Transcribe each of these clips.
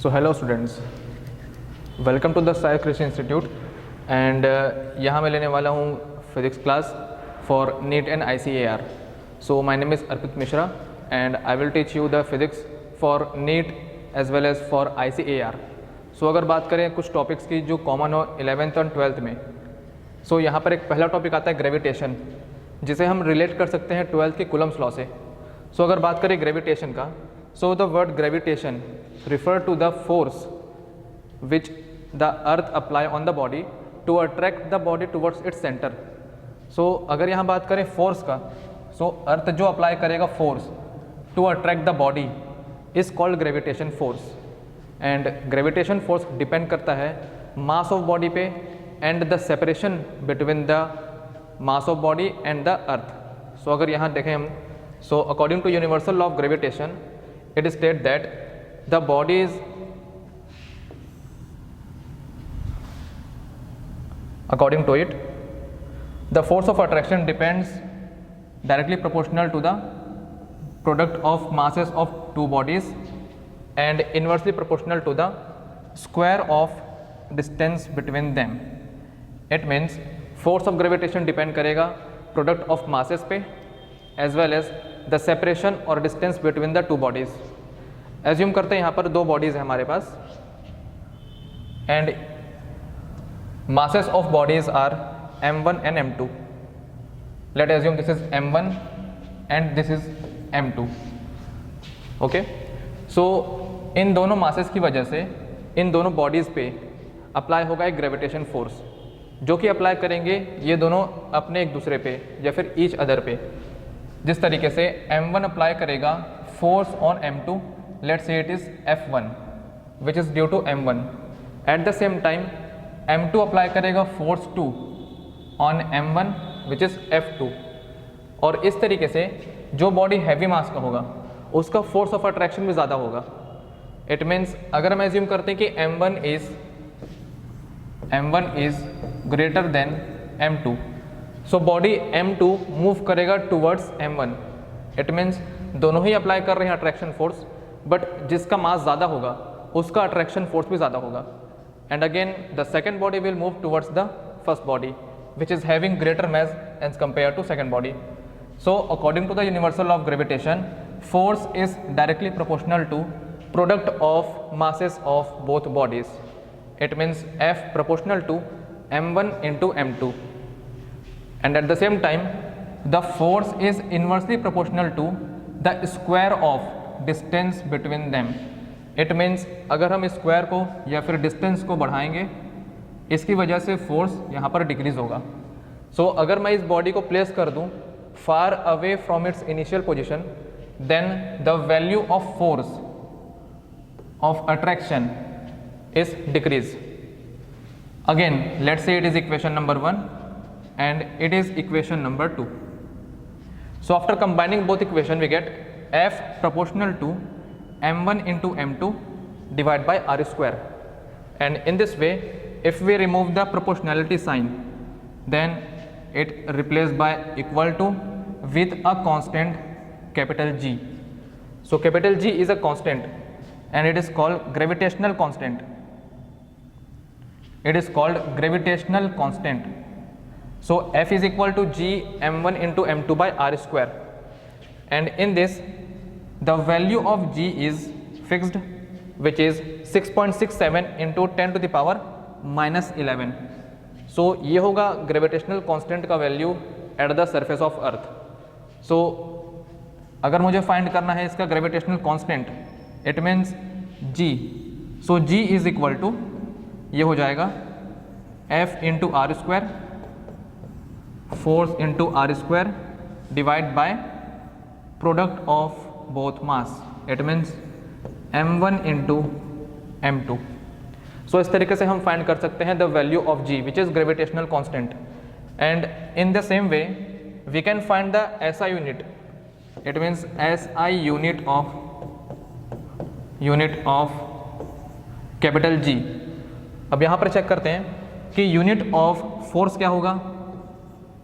So hello students, welcome to the Sai Krishi Institute and यहाँ मैं लेने वाला हूँ physics class for neat and ICAR. So my name is Arpit Mishra and I will teach you the physics for NEET as well as for ICAR. So अगर बात करें कुछ topics की जो कॉमन हो 11th और 12th में, so यहाँ पर एक पहला टॉपिक आता है ग्रेविटेशन, जिसे हम रिलेट कर सकते हैं 12th के कूलम्स लॉ से. So अगर बात करें ग्रेविटेशन का, so the word gravitation refer to the force which the earth apply on the body to attract the body towards its center. So अगर यहाँ बात करें फोर्स का, so अर्थ जो अप्लाई करेगा force to attract the body is called gravitation force. And gravitation force depend करता है mass of body पे and the separation between the mass of body and the earth. So अगर यहाँ देखें हम, so according to universal law of gravitation, it is stated that the body is according to it, the force of attraction depends directly proportional to the product of masses of two bodies and inversely proportional to the square of distance between them. It means force of gravitation depend करेगा product of masses पे as well as the separation or distance between the two bodies. Assume करते हैं यहाँ पर दो bodies है हमारे पास and masses of bodies are m1 and m2. Let assume this is m1 and this is m2. Okay, so इन दोनों masses की वजह से इन दोनों bodies पे अप्लाई होगा एक ग्रेविटेशन फोर्स, जो कि अप्लाई करेंगे ये दोनों अपने एक दूसरे पे या फिर ईच अदर पे. जिस तरीके से m1 अप्लाई करेगा force on m2, let's say it is F1 which is due to m1. At the same time m2 apply करेगा force 2 on m1 which is F2. और इस तरीके से जो बॉडी हैवी मास का होगा उसका फोर्स ऑफ अट्रैक्शन भी ज़्यादा होगा. इट मीन्स अगर हम एज्यूम करते हैं कि m1 is greater than m2, so body m2 move करेगा टूवर्ड्स m1. इट मीन्स दोनों ही अप्लाई कर रहे हैं अट्रैक्शन फोर्स, बट जिसका मास ज़्यादा होगा उसका अट्रैक्शन फोर्स भी ज़्यादा होगा. And again the second body will move towards the first body which is having greater mass as compare to second body. So according to the universal law of gravitation, force is directly proportional to product of masses of both bodies. It means F proportional to m1 into m2. And at the same time the force is inversely proportional to the square of distance between them. It means अगर हम square को या फिर distance को बढ़ाएंगे, इसकी वजह से फोर्स यहाँ पर डिक्रीज होगा. सो अगर मैं इस बॉडी को प्लेस कर दूँ far away from its initial position, then the value of force of attraction is decrease. Again let's say it is equation number 1 and it is equation number 2. So after combining both equation we get F proportional to m1 into m2 divided by r square. And in this way if we remove the proportionality sign, then it replaced by equal to with a constant capital G. So capital G is a constant and it is called gravitational constant. It is called gravitational constant. So F is equal to G m1 into m2 by r square. And in this the value of G is fixed, which is 6.67 into 10 to the power minus 11. So ये होगा gravitational constant का value at the surface of earth. So अगर मुझे find करना है इसका gravitational constant, it means G. So G is equal to ये हो जाएगा F into R square, force into R square divide by product of both mass. It means m1 into m2. So इस तरीके से हम फाइंड कर सकते हैं the value of G which is gravitational constant. And in the same way we can find the SI unit. It means SI unit of capital G. अब यहाँ पर चेक करते हैं कि यूनिट ऑफ फोर्स क्या होगा,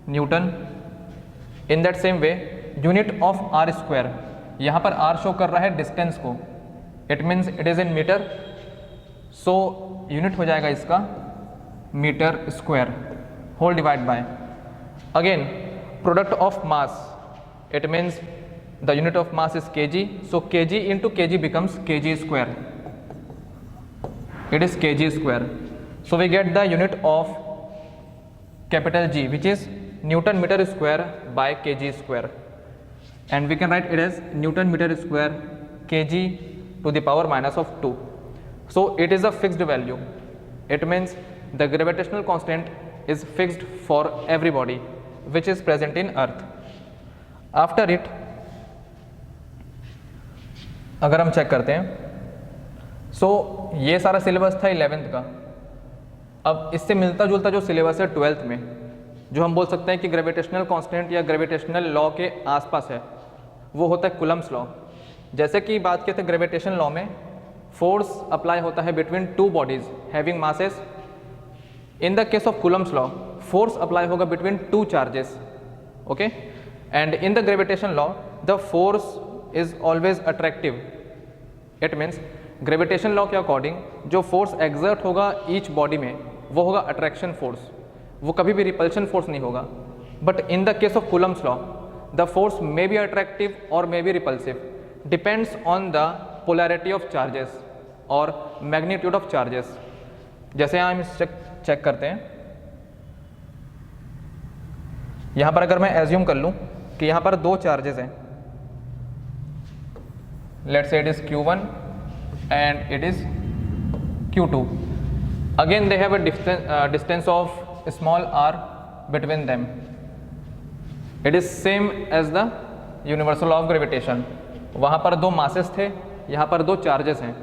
newton. In that same way unit of R square, यहाँ पर आर शो कर रहा है डिस्टेंस को, it means it is in metre so unit हो जाएगा इसका metre square whole divide by again product of mass, it means the unit of mass is kg, so kg into kg becomes kg square, it is kg square. So we get the unit of capital G, which is Newton meter square by kg square, and we can write it as Newton meter square kg to the power minus of 2. So it is a fixed value, it means the gravitational constant is fixed for every body which is present in earth. After it अगर हम check करते हैं, सो ये सारा syllabus था 11th का। अब इससे मिलता जुलता जो सिलेबस है 12th में, जो हम बोल सकते हैं कि ग्रेविटेशनल कांस्टेंट या ग्रेविटेशनल लॉ के आसपास है, वो होता है कूलम्स लॉ। जैसे कि बात किए थे ग्रेविटेशन लॉ में, फोर्स अप्लाई होता है between two bodies having masses. In the case of Coulomb's law force apply होगा between two charges, okay. And in the gravitation law the force is always attractive, it means gravitation law के according जो force exert होगा each body में वो होगा attraction force, वो कभी भी रिपल्शन फोर्स नहीं होगा। But in the case of Coulomb's law the force may be attractive और may be repulsive, depends on the polarity of charges और मैग्नीट्यूड ऑफ चार्जेस। जैसे हम चेक करते हैं, यहाँ पर अगर मैं एज्यूम कर लूँ कि यहाँ पर दो चार्जेस हैं, let's say it is Q1 and it is Q2. Again they have a distance of small r between them. It is same as the universal law of gravitation. वहाँ पर दो मासेस थे, यहाँ पर दो चार्जेस हैं।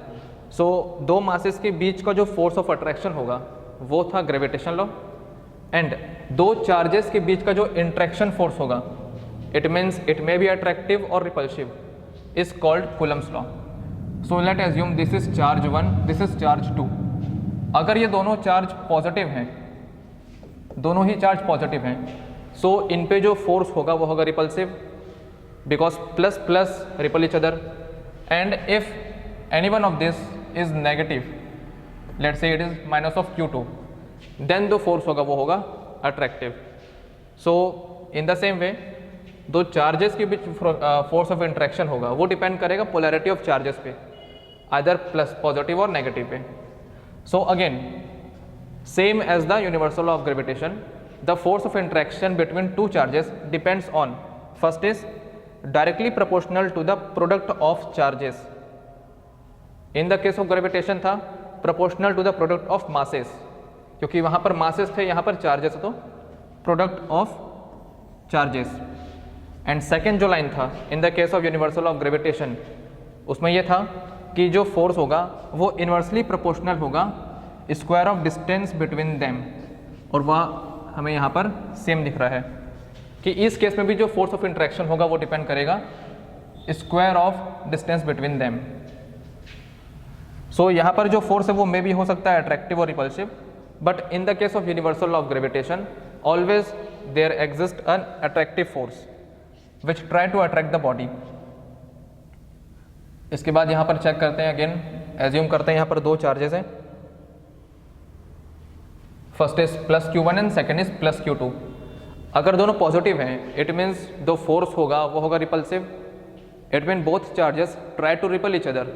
सो दो मासेस के बीच का जो फोर्स ऑफ अट्रैक्शन होगा वो था ग्रेविटेशन लॉ, एंड दो चार्जेस के बीच का जो इंट्रैक्शन फोर्स होगा, it means it may be attractive और repulsive, is called Coulomb's law. So let assume this is charge 1, this is charge 2। अगर ये दोनों चार्ज पॉजिटिव हैं, दोनों ही चार्ज पॉजिटिव हैं, सो इन पे जो फोर्स होगा वो होगा repulsive, because plus plus repel each other. And if any one of this is negative, let's say it is minus of Q2, then जो फोर्स होगा वो होगा attractive. So in the same way दो charges के बीच force of interaction होगा वो depend करेगा polarity of charges पे, आइदर प्लस पॉजिटिव और नेगेटिव पे। So again same as the universal law of gravitation, the force of interaction between two charges depends on, first is directly proportional to the product of charges. In the case of gravitation था proportional to the product of masses, क्योंकि वहाँ पर masses थे, यहाँ पर charges, तो product of charges. And second जो line था इन the case of universal of gravitation, उसमें यह था कि जो फोर्स होगा वो इन्वर्सली प्रोपोर्शनल होगा square of distance between them, और वह हमें यहाँ पर सेम दिख रहा है कि इस केस में भी जो फोर्स ऑफ इंट्रैक्शन होगा वो डिपेंड करेगा square of distance between them. So यहाँ पर जो फोर्स है वो मे भी हो सकता है अट्रैक्टिव और repulsive, but in the case of universal law of gravitation always there exist an attractive force which try to attract the body. इसके बाद यहाँ पर चेक करते हैं, अगेन एज्यूम करते हैं यहाँ पर दो चार्जेस हैं, first is plus Q1 and second is plus Q2। अगर दोनों पॉजिटिव हैं, इट मीन्स दो फोर्स होगा वो होगा repulsive, it mean both charges try to repel each other.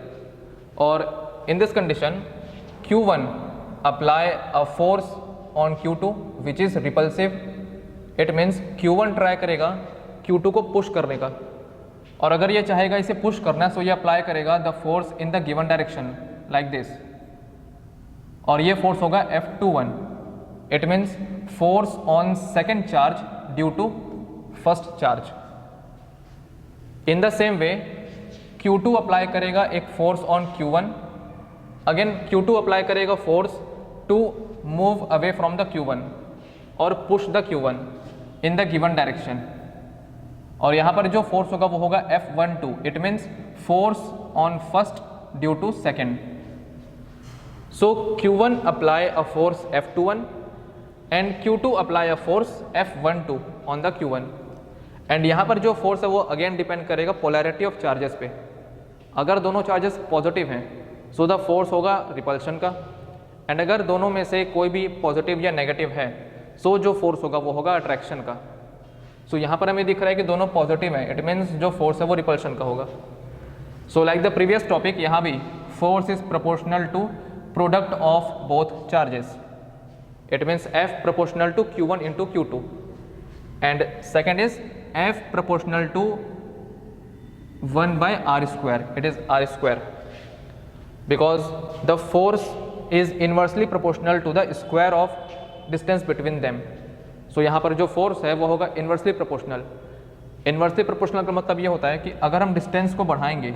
और in this condition Q1 apply a force on Q2 which is repulsive, it means Q1 try करेगा Q2 को push करने का, और अगर ये चाहेगा इसे पुश करना तो ये अप्लाई करेगा the force in the given direction like this, और ये फोर्स होगा F21, it means force on second charge due to first charge. In the same way Q2 apply करेगा एक force on Q1, again Q2 apply करेगा force to move away from the Q1 और push the Q1 in the given direction, और यहाँ पर जो force होगा वो होगा F12, it means force on first due to second. So Q1 apply a force F21 and Q2 apply a force F12 on the Q1, and यहाँ पर जो फोर्स है वो अगेन डिपेंड करेगा पोलैरिटी ऑफ चार्जेस पे। अगर दोनों चार्जेस पॉजिटिव हैं सो द फोर्स होगा रिपल्शन का, एंड अगर दोनों में से कोई भी पॉजिटिव या नेगेटिव है सो जो फोर्स होगा वो होगा अट्रैक्शन का। सो यहाँ पर हमें दिख रहा है कि दोनों पॉजिटिव है, इट मीन्स जो फोर्स है वो रिपल्शन का होगा। So like the previous topic, यहाँ भी force is proportional to product of both charges, it means F proportional to Q1 into Q2, and second is F proportional to 1 by R square, it is R square, because the force is inversely proportional to the square of distance between them. So यहाँ पर जो force है वो होगा inversely proportional. Inversely proportional का मतलब ये होता है कि अगर हम डिस्टेंस को बढ़ाएंगे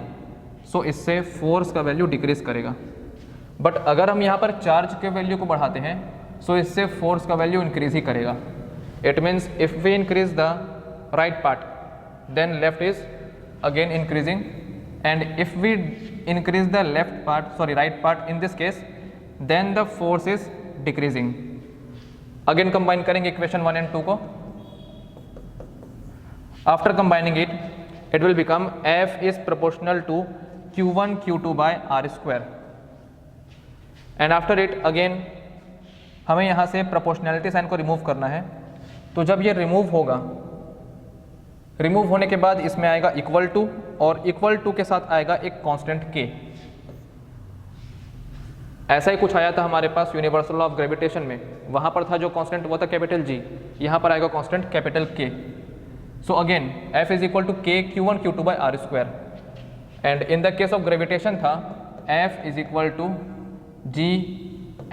सो इससे फोर्स का वैल्यू डिक्रीज करेगा, बट अगर हम यहाँ पर चार्ज के वैल्यू को बढ़ाते हैं सो इससे फोर्स का वैल्यू इंक्रीज ही करेगा। It means if we increase the right part then left is again increasing, and if we increase the left part sorry right part in this case then the force is decreasing. Again combine करेंगे equation 1 and 2 को। After combining it will become F is proportional to Q1 Q2 by R square, and after it again हमें यहाँ से proportionality sign को remove करना है। तो जब ये रिमूव होगा, रिमूव होने के बाद इसमें आएगा इक्वल टू, और इक्वल टू के साथ आएगा एक कांस्टेंट k। ऐसा ही कुछ आया था हमारे पास यूनिवर्सल लॉ ऑफ ग्रेविटेशन में, वहाँ पर था जो कांस्टेंट वो था कैपिटल G, यहाँ पर आएगा constant capital K। So again F is equal to K Q1 Q2 by R square, and in the case of gravitation था F is equal to G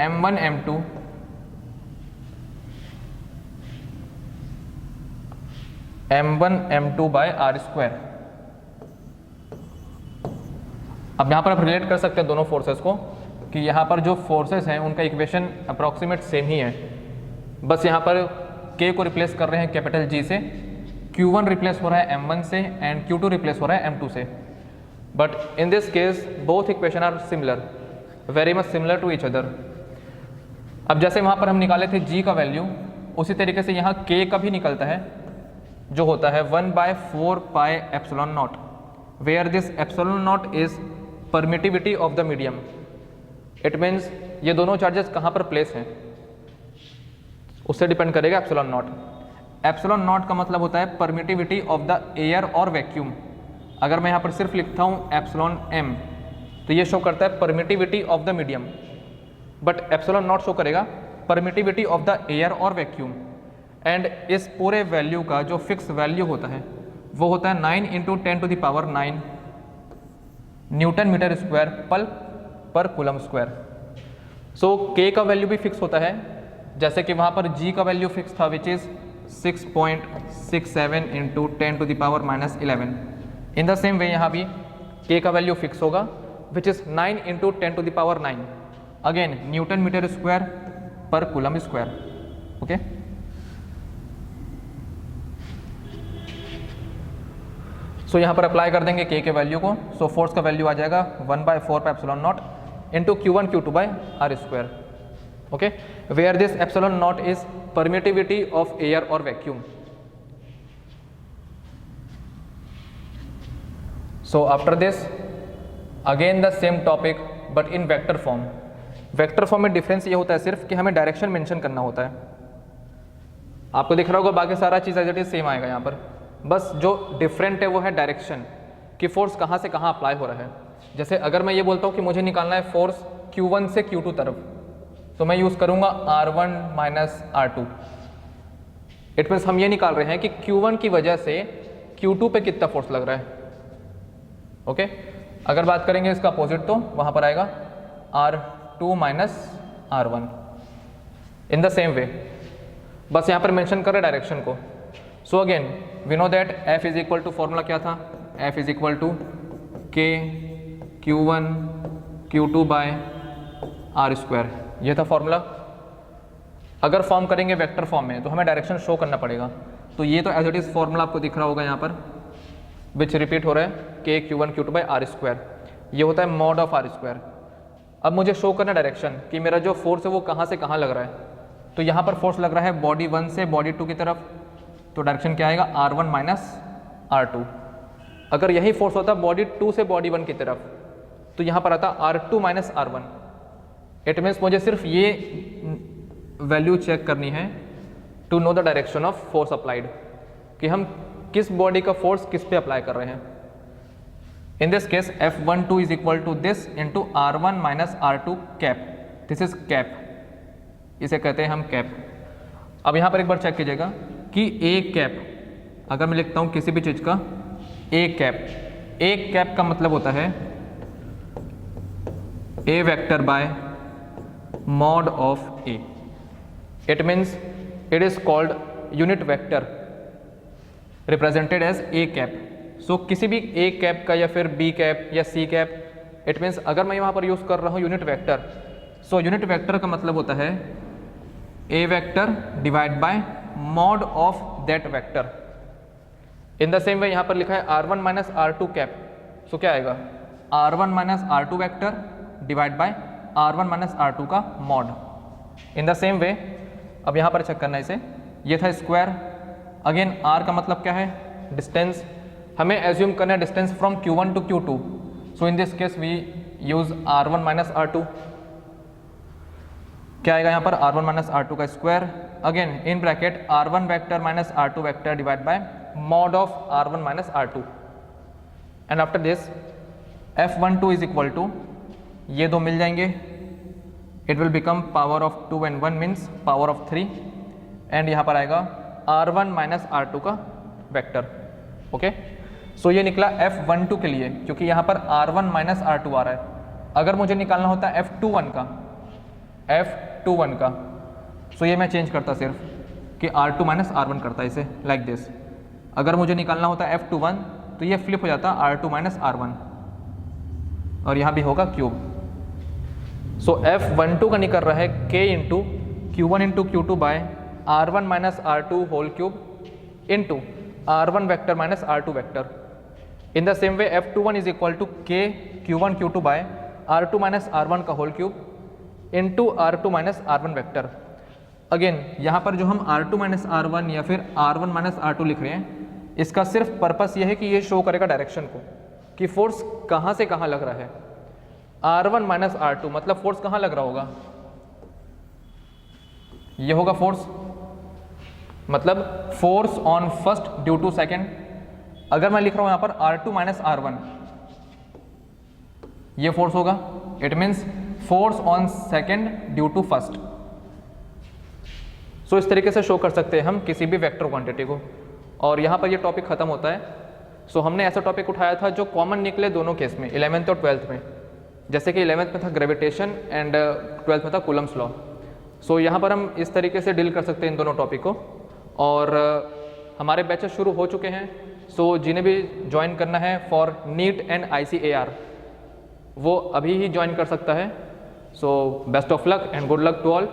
M1 M2 M1 M2 by R square। अब यहाँ पर आप relate कर सकते हैं दोनों forces को कि यहाँ पर जो फोर्सेस हैं उनका इक्वेशन अप्रॉक्सीमेट सेम ही है, बस यहाँ पर K को रिप्लेस कर रहे हैं कैपिटल G से, Q1 रिप्लेस हो रहा है M1 से, एंड Q2 रिप्लेस हो रहा है M2 से। But in this case both equation are similar, very much similar to each other. अब जैसे वहाँ पर हम निकाले थे G का वैल्यू, उसी तरीके से यहाँ K का भी निकलता है, जो होता है 1/4 pi epsilon naught, where this epsilon naught is permittivity of the medium। It means ये दोनों चार्जेस कहाँ पर प्लेस हैं उससे डिपेंड करेगा एप्सिलॉन नॉट। एप्सिलॉन नॉट का मतलब होता है परमिटिविटी ऑफ द एयर और वैक्यूम। अगर मैं यहाँ पर सिर्फ लिखता हूँ एप्सिलॉन m तो ये शो करता है permittivity of the medium, but epsilon not show करेगा परमिटिविटी ऑफ द एयर और वैक्यूम। एंड इस पूरे वैल्यू का जो फिक्स वैल्यू होता है वो होता है 9 × 10⁹ न्यूटन मीटर स्क्वायर पर कूलम स्क्वायर। सो K का वैल्यू भी फिक्स होता है, जैसे कि वहाँ पर G का वैल्यू फिक्स था which is 6.67 × 10⁻11। In the same way यहाँ भी K का वैल्यू फिक्स होगा which is 9 × 10⁹ again newton metre square पर कूलम स्क्वायर। ओके, सो यहाँ पर अप्लाई कर देंगे K के वैल्यू को। सो फोर्स का वैल्यू आ जाएगा 1/4 pi epsilon naught into Q1 Q2 by R square। Okay, where this epsilon naught is permittivity of air or vacuum। So after this again the same topic but in vector form। Vector form में difference ये होता है सिर्फ कि हमें direction mention करना होता है। आपको दिख रहा होगा बाकी सारा चीज़ एज इट इज सेम आएगा यहाँ पर, बस जो डिफरेंट है वो है डायरेक्शन कि फोर्स कहाँ से कहाँ अप्लाई हो रहा है। जैसे अगर मैं ये बोलता हूँ कि मुझे निकालना है फोर्स Q1 से Q2 तरफ, तो मैं यूज़ करूँगा R1 - R2। इट मीन्स हम ये निकाल रहे हैं कि Q1 की वजह से Q2 पे कितना फोर्स लग रहा है। ओके, अगर बात करेंगे इसका अपोजिट तो वहाँ पर आएगा R2 - R1 in the same वे, बस यहाँ पर मेंशन कर रहे डायरेक्शन को। So again we know that F is equal to, formula क्या था, F is equal to K Q1 Q2 by R square, ये था फॉर्मूला। अगर फॉर्म करेंगे वेक्टर फॉर्म में तो हमें डायरेक्शन शो करना पड़ेगा, तो ये तो एज इट इज़ फॉर्मूला आपको दिख रहा होगा यहाँ पर विच रिपीट हो रहा है K Q1 Q2 by R square, ये होता है मॉड ऑफ R स्क्वायर। अब मुझे शो करना डायरेक्शन कि मेरा जो फोर्स है वो कहाँ से कहाँ लग रहा है, तो यहाँ पर फोर्स लग रहा है बॉडी 1 से बॉडी 2 की तरफ, तो डायरेक्शन क्या आएगा R1 - R2। अगर यही फोर्स होता बॉडी 2 से बॉडी 1 की तरफ तो यहाँ पर आता R2 minus R1। It means मुझे सिर्फ ये वैल्यू चेक करनी है to know the direction of force applied, कि हम किस बॉडी का फोर्स किस पे अप्लाई कर रहे हैं। In this case F12 is equal to this into R1 minus R2 cap. This is cap, इसे कहते हैं हम कैप। अब यहाँ पर एक बार चेक कीजिएगा कि ए कैप, अगर मैं लिखता हूँ किसी भी चीज़ का ए कैप का मतलब होता है ए vector by mod of A. It means it is called unit vector represented as A cap. So किसी भी ए कैप का या फिर बी कैप या सी कैप, इट मीन्स अगर मैं यहाँ पर यूज़ कर रहा हूँ unit vector, so unit vector का मतलब होता है ए vector divide by mod of that vector. In the same way यहाँ पर लिखा है R1 माइनस R2 कैप, सो क्या आएगा R1 minus R2 vector divide bye R1 minus R2 का मॉड। इन द सेम वे अब यहाँ पर चेक करना है इसे, ये था स्क्वायर। अगेन R का मतलब क्या है, डिस्टेंस। हमें एज्यूम करना है distance from Q1 to Q2, so in this case we use R1 minus R2। क्या आएगा यहाँ पर R1 माइनस R2 का square, again in bracket R1 vector minus R2 vector divide by mod of R1 minus R2। And after this F12 is equal to, ये दो मिल जाएंगे, it will become power of 2 and 1 means power of 3, and यहाँ पर आएगा R1 minus R2 का vector. Okay, सो ये निकला F12 के लिए, क्योंकि यहाँ पर R1 माइनस R2 आ रहा है। अगर मुझे निकालना होता है F21 का, सो ये मैं चेंज करता सिर्फ कि R2 माइनस R1 करता इसे लाइक दिस। अगर मुझे निकालना होता है F21 तो ये फ्लिप हो जाता R2 माइनस R1, और यहाँ भी होगा क्यूब। सो F12 का निकल रहा है K into Q1 into Q2 by R1 minus R2 whole cube into R1 vector minus R2 vector. In the same way F21 is equal to K Q1 Q2 by R2 minus R1 का whole cube into R2 minus R1 vector. Again यहाँ पर जो हम R2 minus R1 या फिर R1 minus R2 लिख रहे हैं, इसका सिर्फ पर्पस ये है कि ये शो करेगा डायरेक्शन को, कि फोर्स कहाँ से कहाँ लग रहा है। R1 माइनस R2 मतलब फोर्स कहाँ लग रहा होगा, ये होगा फोर्स, मतलब force on first due to second. अगर मैं लिख रहा हूँ यहाँ पर R2 माइनस R1, ये फोर्स होगा, it means force on second due to first. So इस तरीके से शो कर सकते हैं हम किसी भी वेक्टर क्वांटिटी को, और यहाँ पर ये टॉपिक खत्म होता है। सो हमने ऐसा टॉपिक उठाया था जो कॉमन निकले दोनों केस में, 11th और 12th में। जैसे कि 11th में था ग्रेविटेशन एंड 12th में था कूलम्स लॉ। सो यहाँ पर हम इस तरीके से डील कर सकते हैं इन दोनों टॉपिक को, और हमारे बैचेस शुरू हो चुके हैं। सो जिन्हें भी ज्वाइन करना है फॉर नीट एंड ICAR, वो अभी ही ज्वाइन कर सकता है। So best of luck and good luck to all.